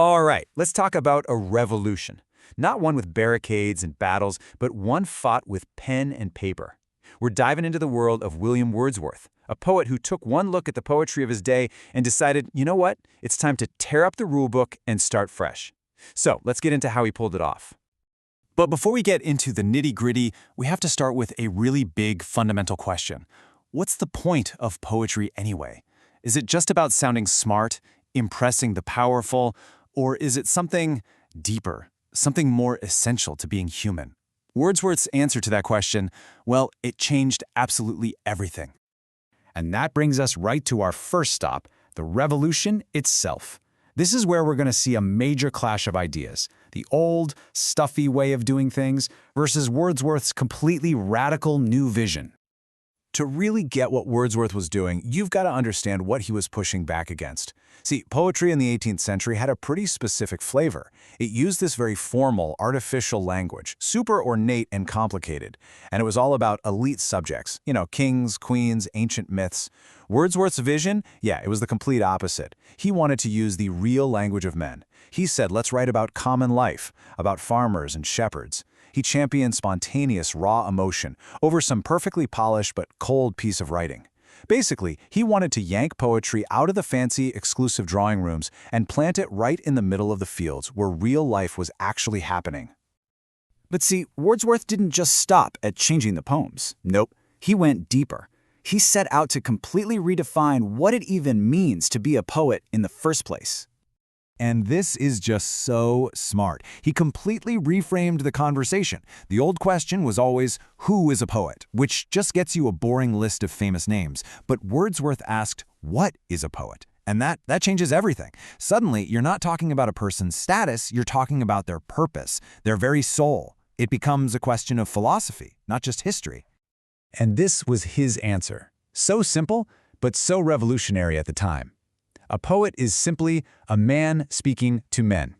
All right, let's talk about a revolution. Not one with barricades and battles, but one fought with pen and paper. We're diving into the world of William Wordsworth, a poet who took one look at the poetry of his day and decided, you know what? It's time to tear up the rulebook and start fresh. So let's get into how he pulled it off. But before we get into the nitty-gritty, we have to start with a really big fundamental question. What's the point of poetry anyway? Is it just about sounding smart, impressing the powerful, or is it something deeper, something more essential to being human? Wordsworth's answer to that question, well, it changed absolutely everything. And that brings us right to our first stop, the revolution itself. This is where we're going to see a major clash of ideas. The old, stuffy way of doing things versus Wordsworth's completely radical new vision. To really get what Wordsworth was doing, you've got to understand what he was pushing back against. See, poetry in the 18th century had a pretty specific flavor. It used this very formal, artificial language, super ornate and complicated. And it was all about elite subjects, kings, queens, ancient myths. Wordsworth's vision? Yeah, it was the complete opposite. He wanted to use the real language of men. He said, let's write about common life, about farmers and shepherds. He championed spontaneous, raw emotion over some perfectly polished but cold piece of writing. Basically, he wanted to yank poetry out of the fancy, exclusive drawing rooms and plant it right in the middle of the fields where real life was actually happening. But see, Wordsworth didn't just stop at changing the poems. Nope, he went deeper. He set out to completely redefine what it even means to be a poet in the first place. And this is just so smart. He completely reframed the conversation. The old question was always, who is a poet? Which just gets you a boring list of famous names. But Wordsworth asked, what is a poet? And that changes everything. Suddenly, you're not talking about a person's status, you're talking about their purpose, their very soul. It becomes a question of philosophy, not just history. And this was his answer. So simple, but so revolutionary at the time. A poet is simply a man speaking to men.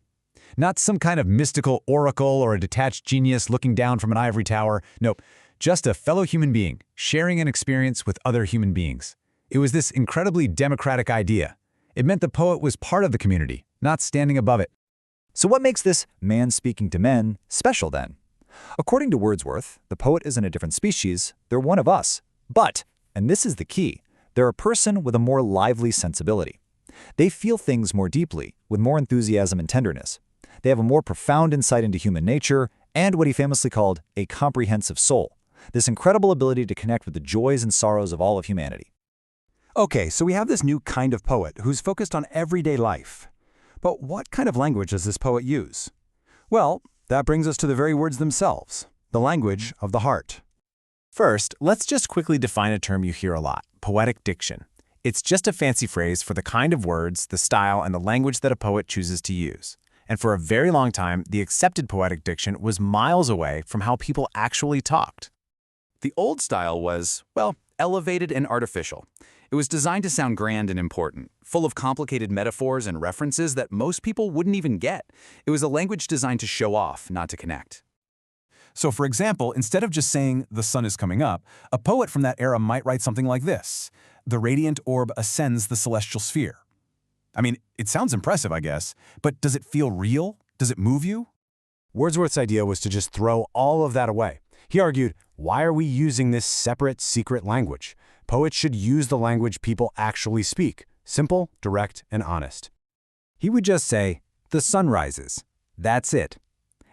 Not some kind of mystical oracle or a detached genius looking down from an ivory tower. Nope, just a fellow human being sharing an experience with other human beings. It was this incredibly democratic idea. It meant the poet was part of the community, not standing above it. So what makes this man speaking to men special then? According to Wordsworth, the poet isn't a different species, they're one of us. But, and this is the key, they're a person with a more lively sensibility. They feel things more deeply, with more enthusiasm and tenderness. They have a more profound insight into human nature and what he famously called a comprehensive soul, this incredible ability to connect with the joys and sorrows of all of humanity. Okay, so we have this new kind of poet who's focused on everyday life. But what kind of language does this poet use? Well, that brings us to the very words themselves, the language of the heart. First, let's just quickly define a term you hear a lot, poetic diction. It's just a fancy phrase for the kind of words, the style, and the language that a poet chooses to use. And for a very long time, the accepted poetic diction was miles away from how people actually talked. The old style was, well, elevated and artificial. It was designed to sound grand and important, full of complicated metaphors and references that most people wouldn't even get. It was a language designed to show off, not to connect. So for example, instead of just saying, the sun is coming up, a poet from that era might write something like this. The radiant orb ascends the celestial sphere. I mean, it sounds impressive, I guess, but does it feel real? Does it move you? Wordsworth's idea was to just throw all of that away. He argued, why are we using this separate, secret language? Poets should use the language people actually speak, simple, direct, and honest. He would just say, the sun rises. That's it.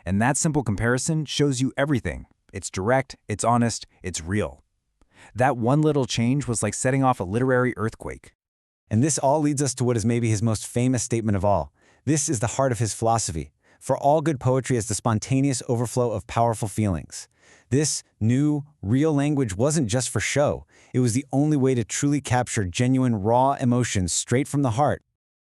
And that simple comparison shows you everything. It's direct, it's honest, it's real. That one little change was like setting off a literary earthquake. And this all leads us to what is maybe his most famous statement of all. This is the heart of his philosophy. For all good poetry is the spontaneous overflow of powerful feelings. This new, real language wasn't just for show. It was the only way to truly capture genuine, raw emotions straight from the heart.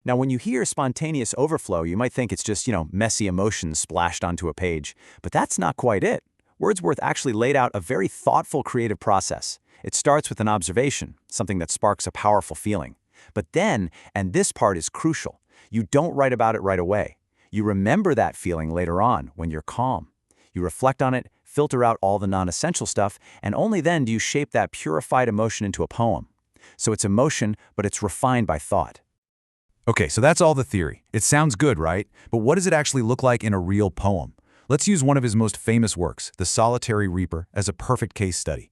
Now, when you hear spontaneous overflow, you might think it's just, messy emotions splashed onto a page. But that's not quite it. Wordsworth actually laid out a very thoughtful creative process. It starts with an observation, something that sparks a powerful feeling. But then, and this part is crucial, you don't write about it right away. You remember that feeling later on when you're calm. You reflect on it, filter out all the non-essential stuff, and only then do you shape that purified emotion into a poem. So it's emotion, but it's refined by thought. Okay, so that's all the theory. It sounds good, right? But what does it actually look like in a real poem? Let's use one of his most famous works, The Solitary Reaper, as a perfect case study.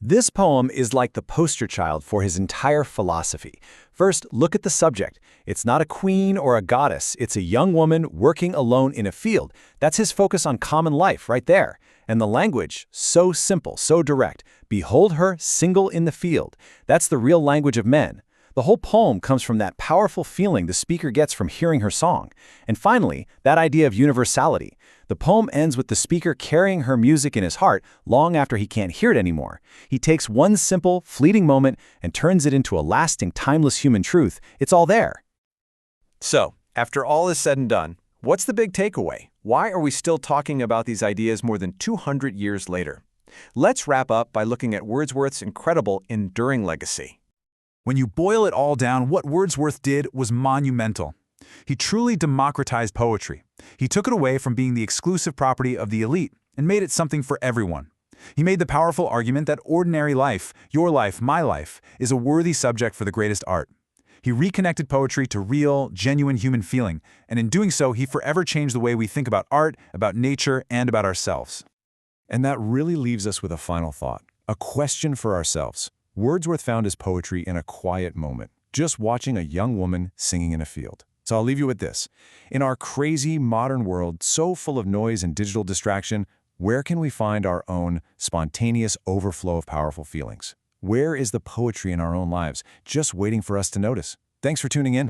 This poem is like the poster child for his entire philosophy. First, look at the subject. It's not a queen or a goddess. It's a young woman working alone in a field. That's his focus on common life right there. And the language, so simple, so direct. Behold her single in the field. That's the real language of men. The whole poem comes from that powerful feeling the speaker gets from hearing her song. And finally, that idea of universality. The poem ends with the speaker carrying her music in his heart long after he can't hear it anymore. He takes one simple, fleeting moment and turns it into a lasting, timeless human truth. It's all there. So, after all is said and done, what's the big takeaway? Why are we still talking about these ideas more than 200 years later? Let's wrap up by looking at Wordsworth's incredible, enduring legacy. When you boil it all down, what Wordsworth did was monumental. He truly democratized poetry. He took it away from being the exclusive property of the elite and made it something for everyone. He made the powerful argument that ordinary life, your life, my life, is a worthy subject for the greatest art. He reconnected poetry to real, genuine human feeling, and in doing so, he forever changed the way we think about art, about nature, and about ourselves. And that really leaves us with a final thought, a question for ourselves. Wordsworth found his poetry in a quiet moment, just watching a young woman singing in a field. So I'll leave you with this. In our crazy modern world, so full of noise and digital distraction, where can we find our own spontaneous overflow of powerful feelings? Where is the poetry in our own lives, just waiting for us to notice? Thanks for tuning in.